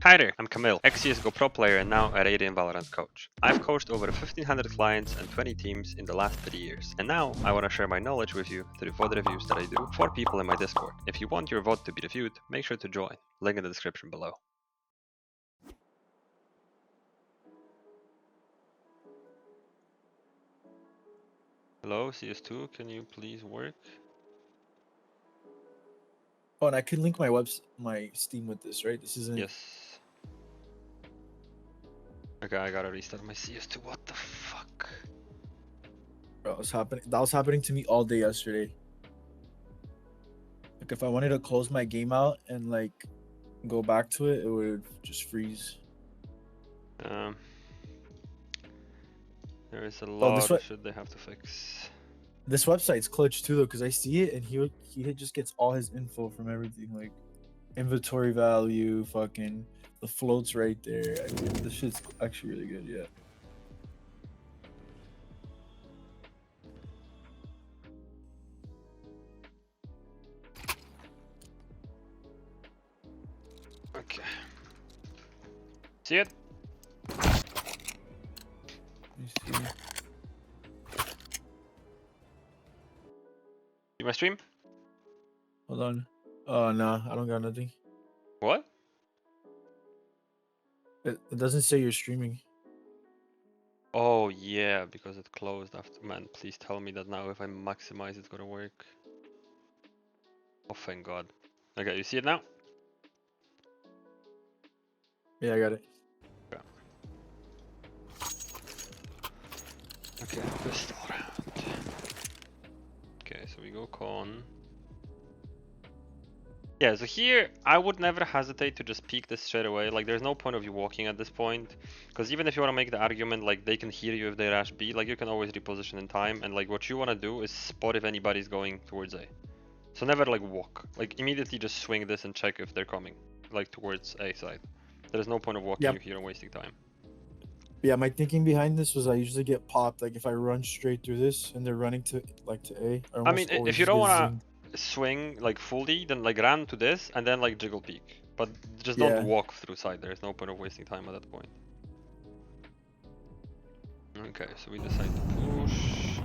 Hi there, I'm Kamil, ex-CSGO pro player and now a Radiant Valorant coach. I've coached over 1500 clients and 20 teams in the last 3 years. And now I want to share my knowledge with you through VOD reviews that I do for people in my Discord. If you want your VOD to be reviewed, make sure to join. Link in the description below. Hello, CS2, can you please work? Oh, and I could link my Steam with this, right? This isn't. Yes. Okay, I gotta restart my CS2. What the fuck? Bro, that was happening to me all day yesterday. Like if I wanted to close my game out and like go back to it, it would just freeze. There is a lot of shit they have to fix. This website's clutch too, though, because I see it and he just gets all his info from everything, like inventory value, fucking the floats right there. This shit's actually really good, yeah. Okay. See it? Let me see. See my stream? Hold on. Oh no, I don't got nothing. What? It doesn't say you're streaming. Oh yeah, because it closed after. Man, please tell me that now if I maximize it's gonna work. Oh thank god. Okay, you see it now? Yeah, I got it. Yeah. Okay, pistol round. Okay, so we go con. Yeah, so here I would never hesitate to just peek this straight away. Like there's no point of you walking at this point, because even if you want to make the argument like they can hear you if they rush B, like you can always reposition in time, and like what you want to do is spot if anybody's going towards A. So never like walk, like immediately just swing this and check if they're coming like towards A side. There's no point of walking you here and wasting time. Yeah, my thinking behind this was I usually get popped like if I run straight through this and they're running to A. I mean, if you don't want to swing like fully, then like run to this and then like jiggle peek, but just don't walk through side. There's no point of wasting time at that point. Okay, so we decide to push.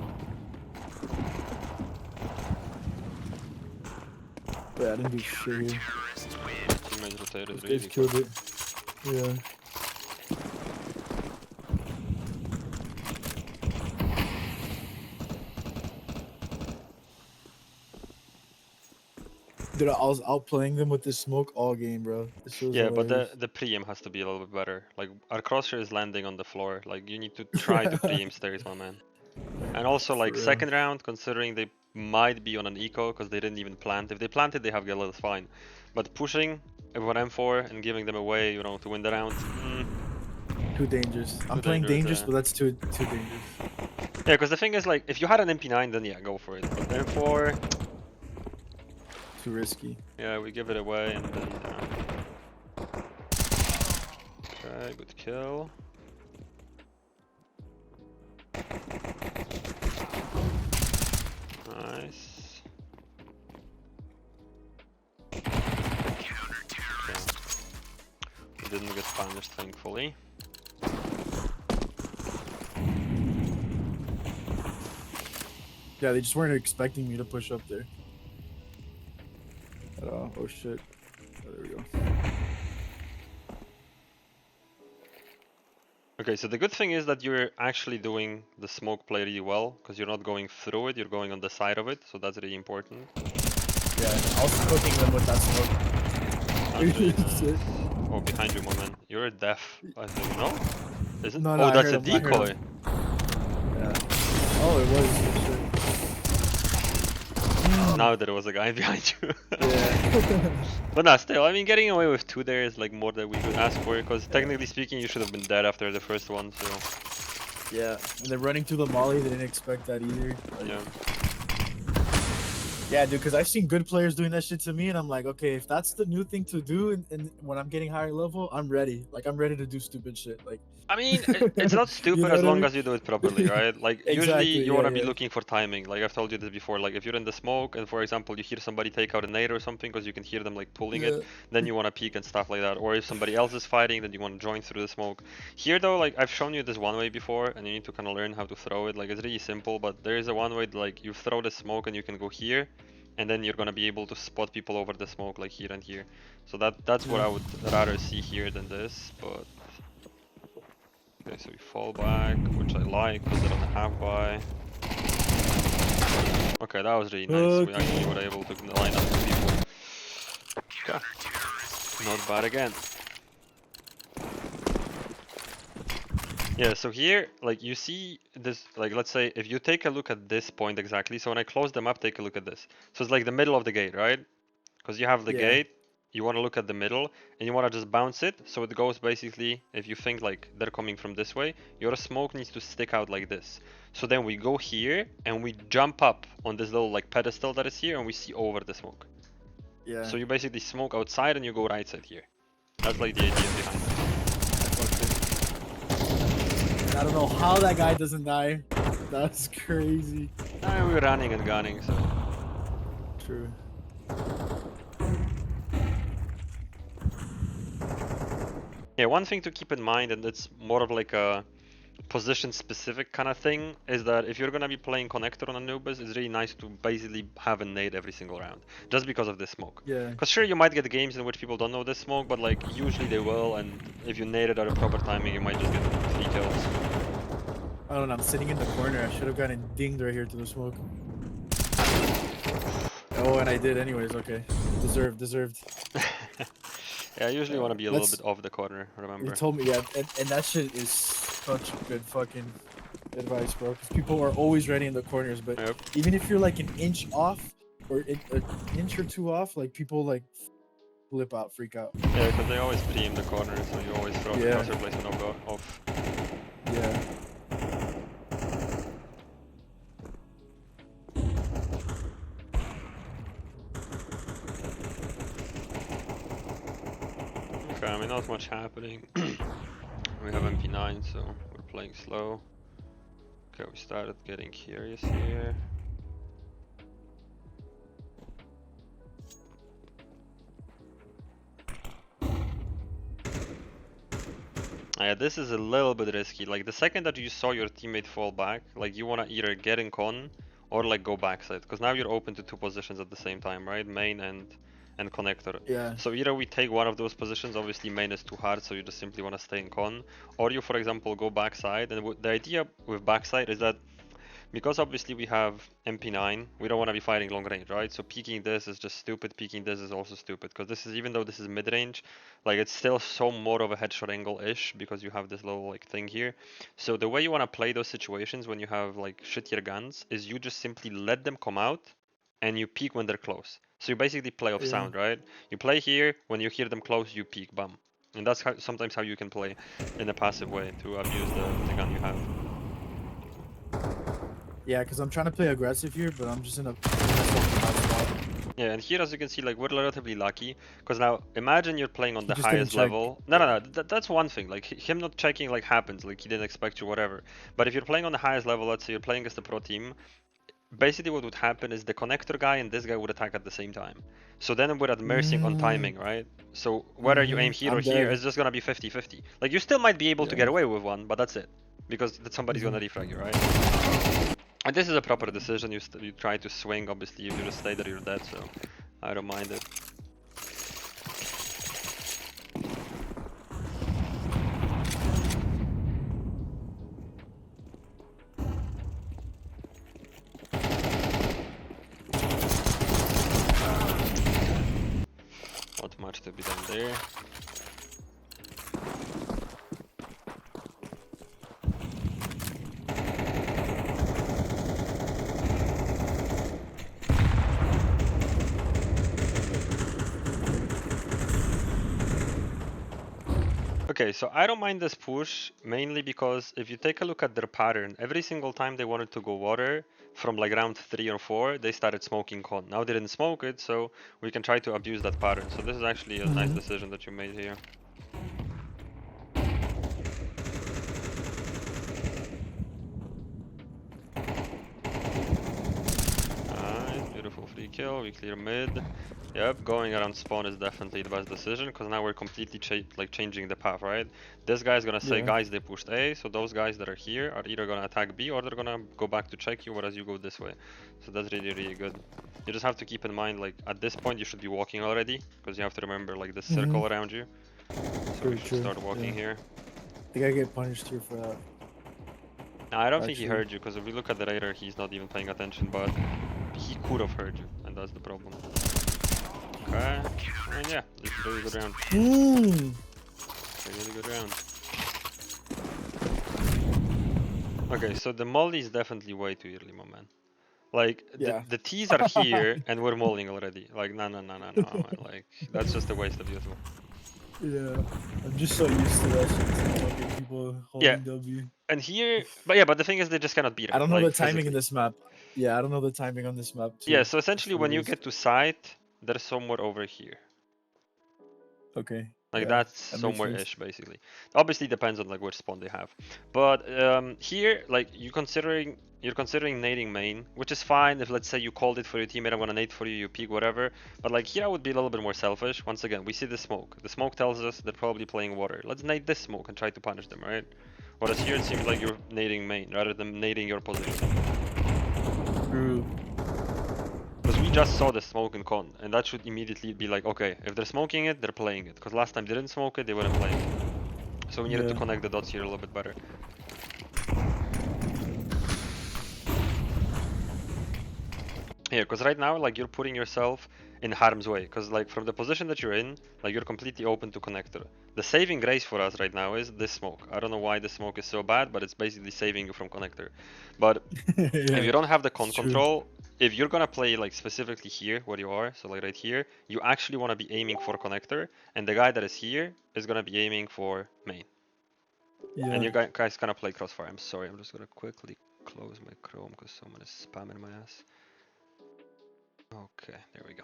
Yeah, I didn't do shit here. Teammates rotated really. They've killed it. Yeah. Dude, I was outplaying them with this smoke all game, bro. Yeah, but the pre-aim has to be a little bit better. Like our crosshair is landing on the floor. Like you need to try to pre-aim stairs, my man. And also like second round, considering they might be on an eco because they didn't even plant. If they planted, they have Gala, that's fine. But pushing everyone M4 and giving them away, you know, to win the round. Too dangerous. I'm playing dangerous, but that's too dangerous. Yeah, because the thing is, like, if you had an MP9, then yeah, go for it. But M4, too risky. Yeah, we give it away and then. Okay, good kill. Nice. Okay. We didn't get punished, thankfully. Yeah, they just weren't expecting me to push up there. Oh shit. Oh, there we go. Okay, so the good thing is that you're actually doing the smoke play really well, because you're not going through it, you're going on the side of it, so that's really important. Yeah, I was cooking them with that smoke. Oh, behind you, my man. You're deaf, I think, no? Is it? No, oh, that's a decoy. Yeah. Oh, it was. Now there was a guy behind you. Yeah. But nah, still, I mean, getting away with 2 there is like more than we could ask for, because technically speaking, you should have been dead after the first one, so. Yeah, and then running through the molly, they didn't expect that either. Like... Yeah. Yeah, dude, because I've seen good players doing that shit to me, and I'm like, okay, if that's the new thing to do, and when I'm getting higher level, I'm ready. Like, I'm ready to do stupid shit. Like, I mean, it's not you stupid know as what I long mean? as you do it properly, right? Like, usually Exactly. you Yeah, want to be yeah, looking for timing. Like, I've told you this before. Like, if you're in the smoke and, for example, you hear somebody take out a nade or something because you can hear them, like, pulling it, yeah. then you want to peek and stuff like that. Or if somebody else is fighting, then you want to join through the smoke. Here, though, like, I've shown you this one way before, and you need to kind of learn how to throw it. Like, it's really simple, but there is a one way, like, you throw the smoke and you can go here, and then you're going to be able to spot people over the smoke, like, here and here. So that's what Yeah. I would rather see here than this, but... Okay, so we fall back, which I like, because they're on a half buy. Okay, that was really nice. We actually were able to line up two people. Okay, not bad again. Yeah, so here, like, you see this, like, let's say, if you take a look at this point exactly, so when I close them up, take a look at this. So it's like the middle of the gate, right? Because you have the Yeah. gate, you want to look at the middle, and you want to just bounce it, so it goes basically, if you think like they're coming from this way, your smoke needs to stick out like this. So then we go here, and we jump up on this little like pedestal that is here, and we see over the smoke. Yeah. So you basically smoke outside, and you go right side here. That's like the idea behind it. I don't know how that guy doesn't die. That's crazy. We're running and gunning, so... True. Yeah, one thing to keep in mind, and it's more of like a position specific kind of thing, is that if you're gonna be playing connector on Anubis, it's really nice to basically have a nade every single round, just because of this smoke. Yeah. Because sure, you might get games in which people don't know this smoke, but like usually they will, and if you nade it at a proper timing, you might just get 3 kills. I don't know. I'm sitting in the corner. I should have gotten dinged right here to the smoke. Oh, and I did anyways. Okay. Deserved. Yeah, I usually want to be a little bit off the corner, remember? You told me, yeah, and that shit is such good fucking advice, bro. Because people are always ready in the corners, but Yep. even if you're like an inch off or an inch or two off, like people like flip out, freak out. Yeah, because they always pre-aim the corner, so you always throw the crosshair placement off. Yeah. Okay, I mean, not much happening. We have MP9, so we're playing slow. Okay, we started getting curious here. Yeah, this is a little bit risky. Like, the second that you saw your teammate fall back, like, you want to either get in con or, like, go backside. Because now you're open to 2 positions at the same time, right? Main and connector. Yeah. So either we take one of those positions, obviously main is too hard, so you just simply want to stay in con. Or you, for example, go backside. And the idea with backside is that because obviously we have MP9, we don't want to be fighting long range, right? So peeking this is just stupid, peeking this is also stupid, because this is, even though this is mid-range, like it's still so more of a headshot angle-ish, because you have this little like thing here. So the way you want to play those situations when you have like shittier guns is you just simply let them come out, and you peek when they're close. So you basically play off sound, right? You play here, when you hear them close, you peek, bam. And that's how, sometimes how you can play in a passive way to abuse the gun you have. Yeah, because I'm trying to play aggressive here, but I'm just in a spot. Yeah, and here as you can see, like, we're relatively lucky, because now imagine you're playing on He the just didn't highest check. level. No, that's one thing, like him not checking like happens, like he didn't expect you, whatever. But if you're playing on the highest level, let's say you're playing against a pro team, basically what would happen is the connector guy and this guy would attack at the same time. So then we're at mercy on timing, right? So whether you aim here or here, it's just gonna be 50-50. Like, you still might be able to get away with one, but that's it. Because somebody's gonna defrag you, right? And this is a proper decision. You try to swing, obviously. If you just stay there, you're dead, so I don't mind it. Not much to be done there. Okay, so I don't mind this push mainly because if you take a look at their pattern, every single time they wanted to go water from like round 3 or 4, they started smoking con. Now they didn't smoke it, so we can try to abuse that pattern. So this is actually a nice decision that you made here. Nice, beautiful free kill. We clear mid. Yep, going around spawn is definitely the best decision because now we're completely changing the path, right? This guy's gonna say, guys, they pushed A, so those guys that are here are either gonna attack B or they're gonna go back to check you, whereas you go this way. So that's really, really good. You just have to keep in mind, like, at this point you should be walking already because you have to remember, like, this circle around you. So we should start walking here. I think I get punished here for that. No, I don't think he heard you because if we look at the radar, he's not even paying attention, but he could have heard you, and that's the problem. Okay, and yeah, this is a really good round. Really good round. Okay, so the molly is definitely way too early, my man. Like, the T's are here, and we're mollying already. Like, no, man. Like, that's just a waste of your tool. Yeah, I'm just so used to that shit. Fucking people holding W. And here, but the thing is, they just cannot beat it. I don't know like, the timing in this map. Yeah, I don't know the timing on this map too. Yeah, so essentially when you get to site, they're somewhere over here. Okay. Like that's somewhere-ish basically. Obviously depends on like which spawn they have. But here, like you're considering nading main, which is fine if let's say you called it for your teammate, I'm gonna nade for you, you peek, whatever. But like here I would be a little bit more selfish. Once again, we see the smoke. The smoke tells us they're probably playing water. Let's nade this smoke and try to punish them, right? Whereas here it seems like you're nading main rather than nading your position. True. Because we just saw the smoke in con, and that should immediately be like, okay, if they're smoking it, they're playing it. Because last time they didn't smoke it, they weren't playing it. So we needed to connect the dots here a little bit better. Yeah, because right now, like, you're putting yourself in harm's way. Because, like, from the position that you're in, like, you're completely open to connector. The saving grace for us right now is this smoke. I don't know why the smoke is so bad, but it's basically saving you from connector. But if you don't have the con control, if you're gonna play, like, specifically here, where you are, so, like, right here, you actually want to be aiming for connector, and the guy that is here is gonna be aiming for main. Yeah. And you guys kind of play crossfire. I'm sorry, I'm just gonna quickly close my Chrome because someone is spamming my ass. Okay, there we go.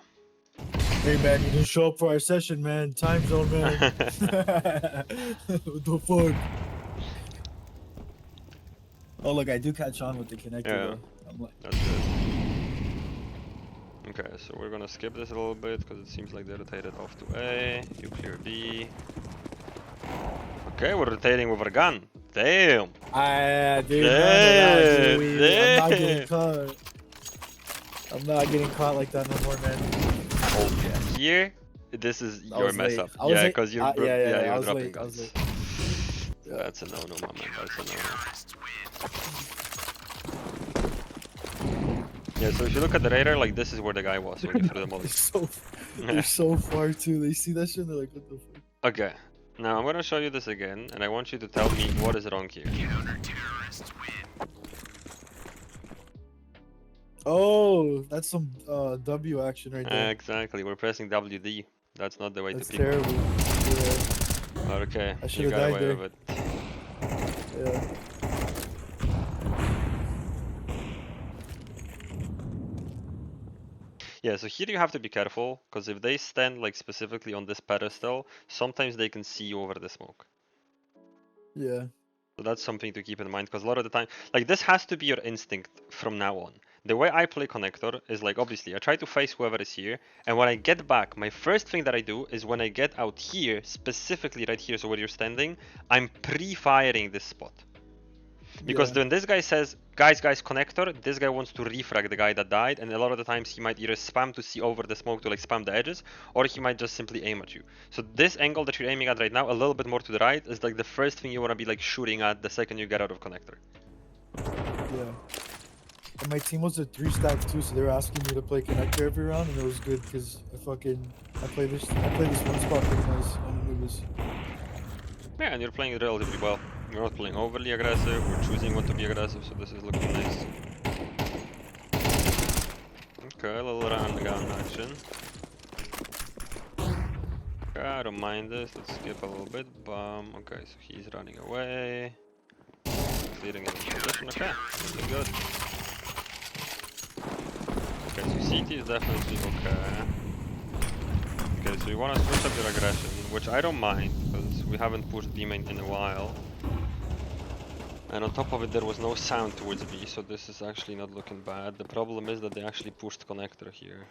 Hey man, you didn't show up for our session, man. Time zone, man. What the fuck? Oh look, I do catch on with the connector though. I'm like... That's good. Okay, so we're gonna skip this a little bit because it seems like they rotated off to A. You clear B. Okay, we're rotating with our gun. Damn. Dude, damn. I'm not getting caught. I'm not getting caught like that no more, man. Oh yeah. Here, this is your mess up. Yeah, because you're you're dropping guns. That's a no-no, my man. That's a no-no. Yeah, so if you look at the radar, like this is where the guy was when you threw the molly. They're so far too. They see that shit and they're like, what the fuck? Okay. Now I'm gonna show you this again, and I want you to tell me what is wrong here. Oh, that's some W action right there. Exactly, we're pressing WD. That's not the way to pick. That's terrible. Yeah. Okay, I you got away with it. Yeah. Yeah, so here you have to be careful, because if they stand like specifically on this pedestal, sometimes they can see you over the smoke. Yeah. So that's something to keep in mind, because a lot of the time, like this has to be your instinct from now on. The way I play connector is like, obviously, I try to face whoever is here, and when I get back, my first thing that I do is when I get out here, specifically right here, so where you're standing, I'm pre-firing this spot. Because when this guy says, guys, connector, this guy wants to refrag the guy that died, and a lot of the times he might either spam to see over the smoke to like spam the edges, or he might just simply aim at you. So this angle that you're aiming at right now, a little bit more to the right, is like the first thing you want to be like shooting at the second you get out of connector. Yeah. And my team was a 3-stack too, so they were asking me to play connector every round, and it was good because I play this one spot pretty nice on Anubis. Yeah, and you're playing it relatively well. We're not playing overly aggressive, we're choosing when to be aggressive, so this is looking nice. Okay, a little round gun action. Okay, Okay, I don't mind this. Let's skip a little bit. Okay, so he's running away. Clearing in position. Okay, looking good. Okay, so CT is definitely okay. Okay, so you want to switch up your aggression, which I don't mind, because we haven't pushed B main in a while. And on top of it, there was no sound towards B, so this is actually not looking bad. The problem is that they actually pushed connector here.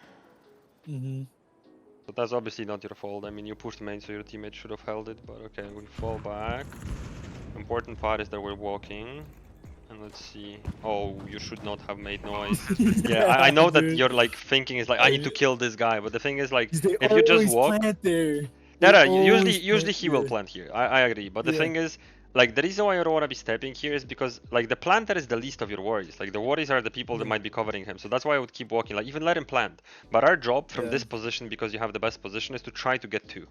But that's obviously not your fault. I mean, you pushed main, so your teammate should have held it, but okay, we fall back. Important part is that we're walking. And let's see. Oh, you should not have made noise. Yeah, I know that dude. you're like thinking is like, I need to kill this guy, but the thing is like, They if you just always walk... plant there. No, They usually always he will plant plant here. I agree, but the Yeah. thing is, like, the reason why you don't want to be stepping here is because, like, the planter is the least of your worries. Like, the worries are the people that might be covering him. So that's why I would keep walking. Like, even let him plant. But our job from this position, because you have the best position, is to try to get two.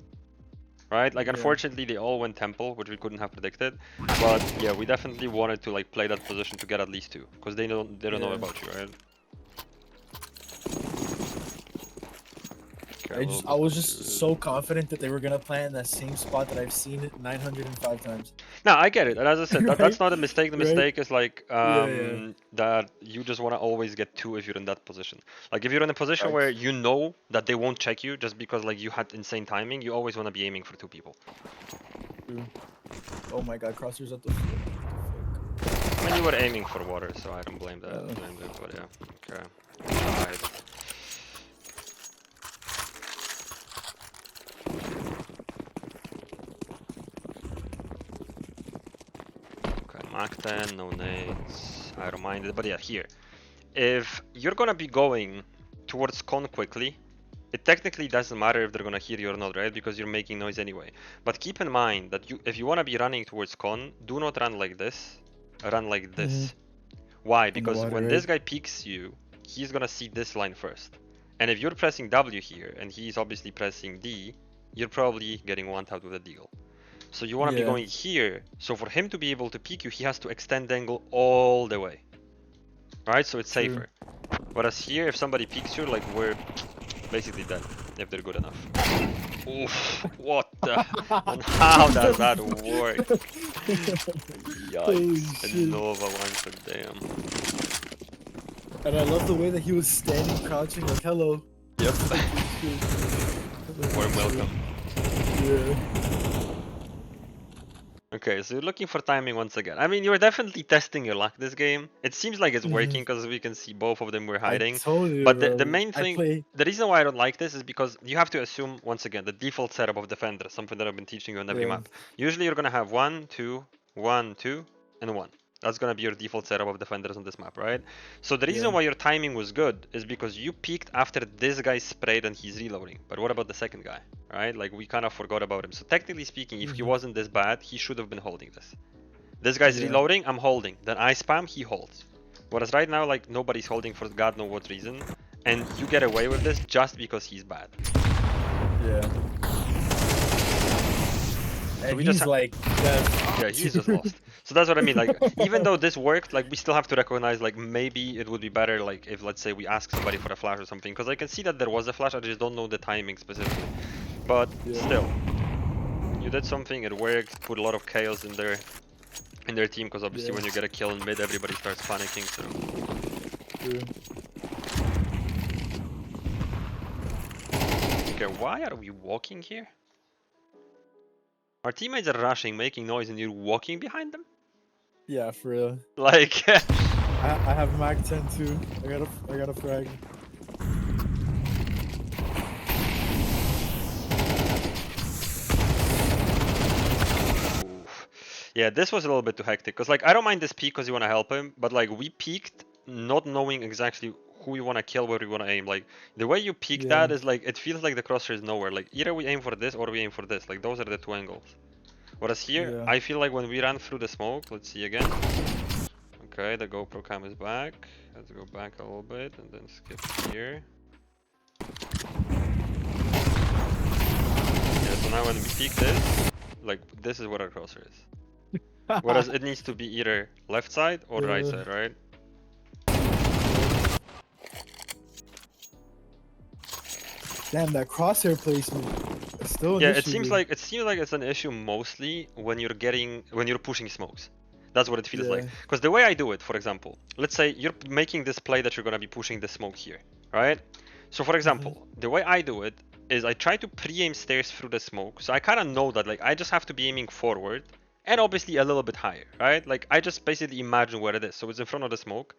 Right? Like, unfortunately, they all went temple, which we couldn't have predicted. But yeah, we definitely wanted to like play that position to get at least two, because they don't know about you, right? Okay, I was just so confident that they were gonna plant in that same spot that I've seen it 905 times. No, I get it, and as I said, Right? that's not a mistake. The Right? mistake is like Yeah. that you just want to always get two if you're in that position. Like if you're in a position Right. where you know that they won't check you just because like you had insane timing, you always want to be aiming for two people. Oh my god, crossers at the floor. I mean, you were aiming for water, so I don't blame that. But yeah, okay. Right. Mach 10, no nades, I don't mind it, but yeah, here. If you're gonna be going towards con quickly, it technically doesn't matter if they're gonna hear you or not, right? Because you're making noise anyway. But keep in mind that if you wanna be running towards con, do not run like this, run like this. Why? Because when this guy peeks you, he's gonna see this line first. And if you're pressing W here, and he's obviously pressing D, you're probably getting one tapped with a deagle. So you want to be going here, so for him to be able to peek you, he has to extend the angle all the way. Right, so it's safer. Whereas here, if somebody peeks you, like we're basically dead, if they're good enough. Oof, what the... and how does that work? Yikes, and Nova once a damn. And I love the way that he was standing, crouching, like, hello. Yep. Warm welcome. Yeah. Okay, so you're looking for timing once again. I mean, you're definitely testing your luck this game. It seems like it's working because we can see both of them were hiding. I told you, but bro. the main thing, the reason why I don't like this is because you have to assume, once again, the default setup of defender, something that I've been teaching you on every map. Usually you're going to have 1, 2, 1, 2, and 1. That's going to be your default setup of defenders on this map, right? So the reason why your timing was good is because you peeked after this guy sprayed and he's reloading. But what about the second guy, right? Like, we kind of forgot about him. So technically speaking, if he wasn't this bad, he should have been holding this. This guy's reloading, I'm holding. Then I spam, he holds. Whereas right now, like, nobody's holding for God knows what reason. And you get away with this just because he's bad. Yeah. And so he's like, yeah, he's just lost. So that's what I mean. Like, even though this worked, like, we still have to recognize, like, maybe it would be better, like, if let's say we ask somebody for a flash or something, because I can see that there was a flash. I just don't know the timing specifically. But still, you did something. It worked. Put a lot of chaos in their team, because obviously when you get a kill in mid, everybody starts panicking. So. Okay, why are we walking here? Our teammates are rushing, making noise, and you're walking behind them? Yeah, for real. Like... I have Mag 10 too. I got a frag. Oof. Yeah, this was a little bit too hectic, because like I don't mind this peek because you want to help him, but like we peeked not knowing exactly who you want to kill, where you want to aim. Like the way you peek that is like, it feels like the crosshair is nowhere. Like either we aim for this or we aim for this. Like those are the two angles. Whereas here, I feel like when we ran through the smoke, let's see again. Okay, the GoPro cam is back. Let's go back a little bit and then skip here. Yeah, so now when we peek this, like this is where our crosshair is. Whereas it needs to be either left side or right side, right? Damn, that crosshair placement. still an Yeah, issue. Dude. it seems like it's an issue mostly when you're pushing smokes. That's what it feels like. Yeah. Because the way I do it, for example, let's say you're making this play that you're gonna be pushing the smoke here, right? So for example, the way I do it is I try to pre-aim stairs through the smoke. So I kind of know that like I just have to be aiming forward and obviously a little bit higher, right? Like I just basically imagine where it is. So it's in front of the smoke.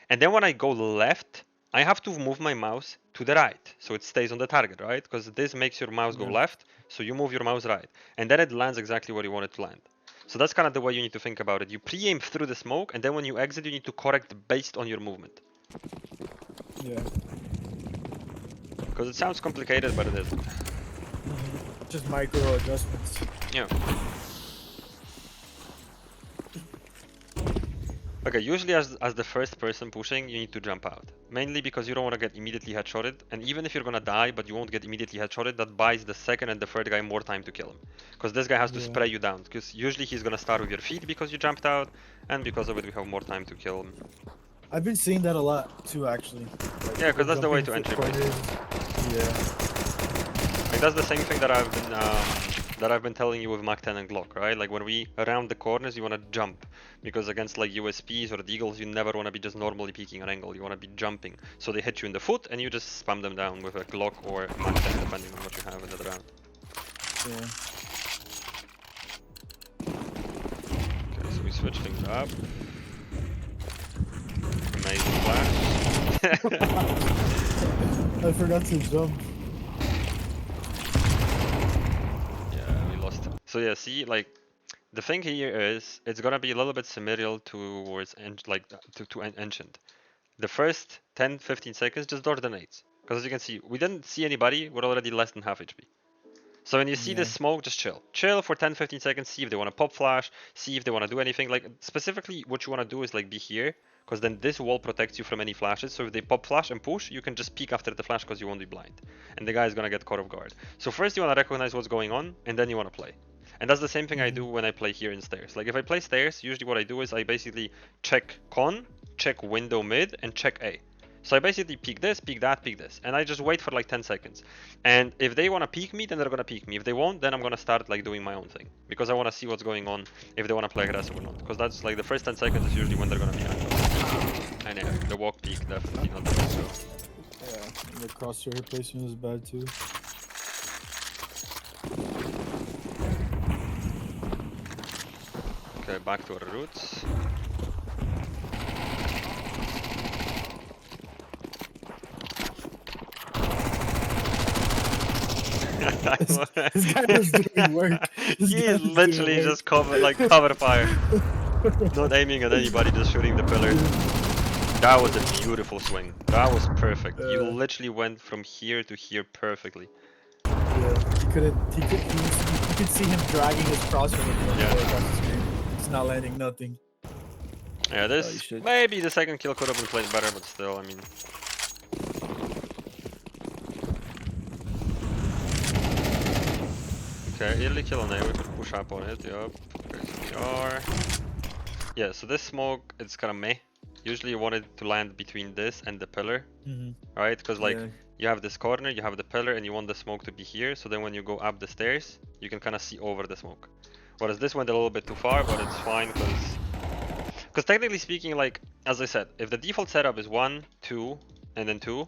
And then when I go left, I have to move my mouse to the right. So it stays on the target, right? Because this makes your mouse go Yeah. left. So you move your mouse right. And then it lands exactly where you want it to land. So that's kind of the way you need to think about it. You pre-aim through the smoke, and then when you exit, you need to correct based on your movement. Yeah. Because it sounds complicated, but it isn't. Just micro adjustments. Yeah. Okay, usually as the first person pushing, you need to jump out. Mainly because you don't want to get immediately headshotted, and even if you're gonna die, but you won't get immediately headshotted, that buys the second and the third guy more time to kill him. Because this guy has to spray you down, because usually he's gonna start with your feet because you jumped out, and because of it we have more time to kill him. I've been seeing that a lot too, actually. Like, Yeah, because that's the way to jumping entry corners. basically. Yeah. Like that's the same thing that I've been telling you with Mach 10 and Glock, right? Like when we around the corners, you want to jump, because against like USPs or Deagles, you never want to be just normally peeking an angle. You want to be jumping, so they hit you in the foot, and you just spam them down with a Glock or Mach 10, depending on what you have in the round. Yeah. Okay, so we switch things up. Amazing flash. I forgot to jump. Yeah, we lost. So yeah, see, like the thing here is it's gonna be a little bit similar towards Ancient. The first 10-15 seconds, just dodge the nades. Because as you can see, we didn't see anybody, we're already less than half HP. So when you see this smoke, just chill. Chill for 10-15 seconds, see if they want to pop flash, see if they want to do anything. Like, specifically, what you want to do is, like, be here, because then this wall protects you from any flashes. So if they pop flash and push, you can just peek after the flash because you won't be blind. And the guy is going to get caught off guard. So first you want to recognize what's going on, and then you want to play. And that's the same thing I do when I play here in stairs. Like, if I play stairs, usually what I do is I basically check con, check window mid, and check A. So I basically peek this, peek that, peek this, and I just wait for like 10 seconds. And if they want to peek me, then they're gonna peek me. If they won't, then I'm gonna start like doing my own thing, because I want to see what's going on, if they want to play aggressive or not. Because that's like the first 10 seconds is usually when they're gonna be active. And yeah, the walk peek definitely not the best. So. Yeah, and the crosshair placement is bad too. Okay, back to our roots. This guy was doing work. He literally just cover fire. Not aiming at anybody, just shooting the pillar. That was a beautiful swing. That was perfect. You literally went from here to here perfectly. Yeah, you could see him dragging his crosshair across the screen. It's not landing nothing. Yeah, this maybe the second kill could have been played better, but still, I mean. Okay, early kill on A, we could push up on it, yup. Okay, so we are. Yeah, so this smoke, it's kind of meh. Usually you want it to land between this and the pillar, right? Because like you have this corner, you have the pillar, and you want the smoke to be here. So then when you go up the stairs, you can kind of see over the smoke. Whereas this went a little bit too far, but it's fine because technically speaking, like as I said, if the default setup is 1, 2, and then 2,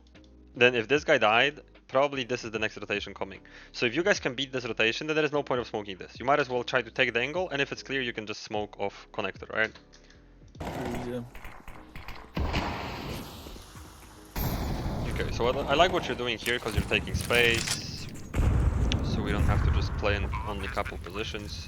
then if this guy died, probably this is the next rotation coming. So if you guys can beat this rotation, then there is no point of smoking this. You might as well try to take the angle, and if it's clear, you can just smoke off connector, right? Yeah. Okay, so I like what you're doing here because you're taking space, so we don't have to just play in only couple positions.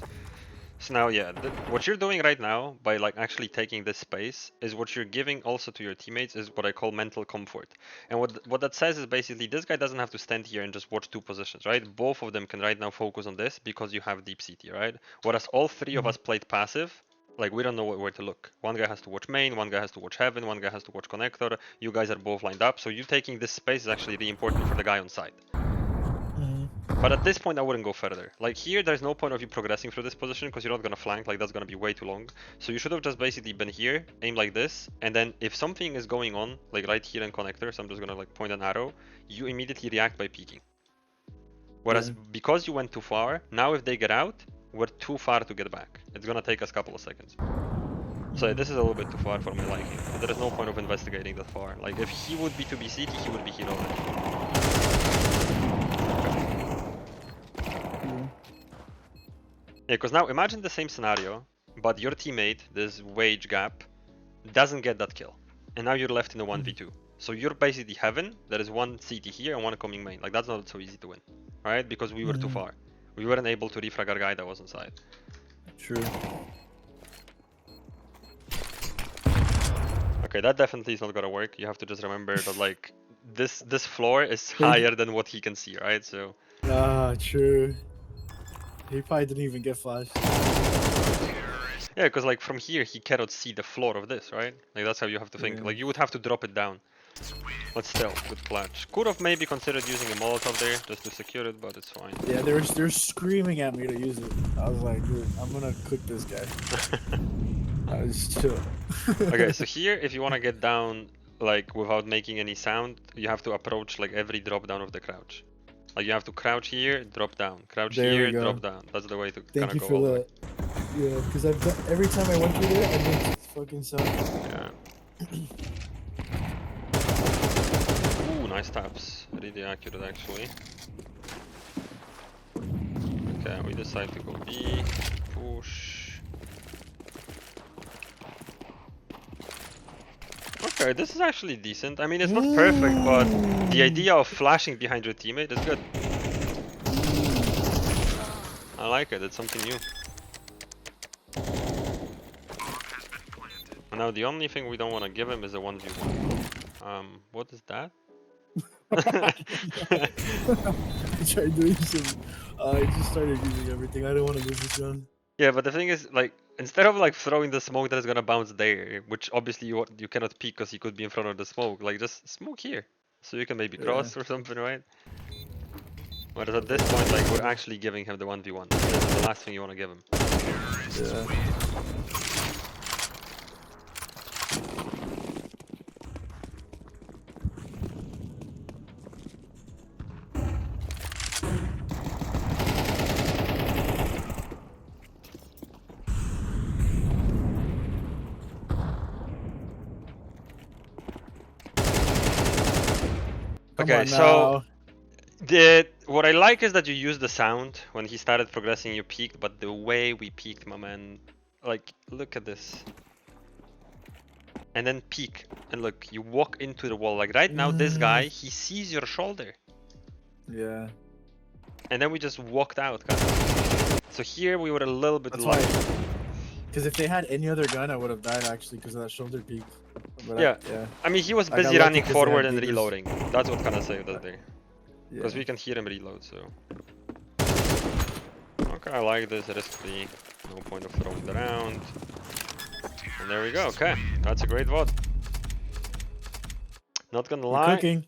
So now, yeah, what you're doing right now by like actually taking this space is what you're giving also to your teammates is what I call mental comfort. And what that says is basically this guy doesn't have to stand here and just watch two positions, right? Both of them can right now focus on this because you have deep CT, right? Whereas all three of us played passive, like we don't know where to look. One guy has to watch main, one guy has to watch heaven, one guy has to watch connector. You guys are both lined up, so you taking this space is actually really important for the guy on site. But at this point, I wouldn't go further. Like here, there's no point of you progressing through this position because you're not gonna flank, like that's gonna be way too long. So you should have just basically been here, aim like this, and then if something is going on, like right here in connector, so I'm just gonna like point an arrow, you immediately react by peeking. Whereas Yeah. because you went too far, now if they get out, we're too far to get back. It's gonna take us a couple of seconds. So this is a little bit too far for my liking. There is no point of investigating that far. Like if he would be to be CT, he would be here already. Yeah, because now imagine the same scenario, but your teammate, this wage gap, doesn't get that kill. And now you're left in a 1v2. So you're basically heaven, there is one CT here and one coming main. Like that's not so easy to win, right? Because we were too far. We weren't able to refrag our guy that was inside. True. Okay, that definitely is not gonna work. You have to just remember that like this floor is higher than what he can see, right? So Ah, true. He probably didn't even get flashed. yeah, because like from here he cannot see the floor of this, right? Like that's how you have to think. Yeah. Like you would have to drop it down. But still, good clutch. Could have maybe considered using a Molotov there just to secure it, but it's fine. Yeah, they're screaming at me to use it. I was like, dude, I'm gonna cook this guy. I was chill. Okay, so here, if you want to get down like without making any sound, you have to approach like every drop down of the crouch. Like you have to crouch here, drop down, crouch There we here, go. drop down. That's the way to Thank kind you of go for all the way. that. Yeah, because I've done every time I went through there, I made fucking sound. Yeah. Ooh, nice taps. Really accurate actually. Okay, we decide to go B, push. Okay, this is actually decent. I mean, it's not perfect, but the idea of flashing behind your teammate is good. I like it, it's something new. And now the only thing we don't want to give him is a 1v1. What is that? I tried doing some. I just started using everything. I don't want to lose this gun. Yeah, but the thing is, like, instead of like throwing the smoke that is gonna bounce there, which obviously you cannot peek because he could be in front of the smoke, like just smoke here, so you can maybe cross or something, right? Whereas at this point, like, we're actually giving him the 1v1. This is the last thing you want to give him. Yeah. Okay, so what I like is that you use the sound when he started progressing. You peaked, but the way we peaked, my man, like, look at this. And then peek, and look, you walk into the wall. Like right now, this guy, he sees your shoulder. Yeah. And then we just walked out, kind of. So here we were a little bit light. Because if they had any other gun, I would have died actually because of that shoulder peak. But Yeah. I mean, he was busy running forward and beaters. reloading. That's what kind of saved us there. Yeah. Because we can hear him reload, so. Okay, I like this recipe. No point of throwing it around. And there we go. Okay, that's a great VOD. Not gonna lie. Cooking.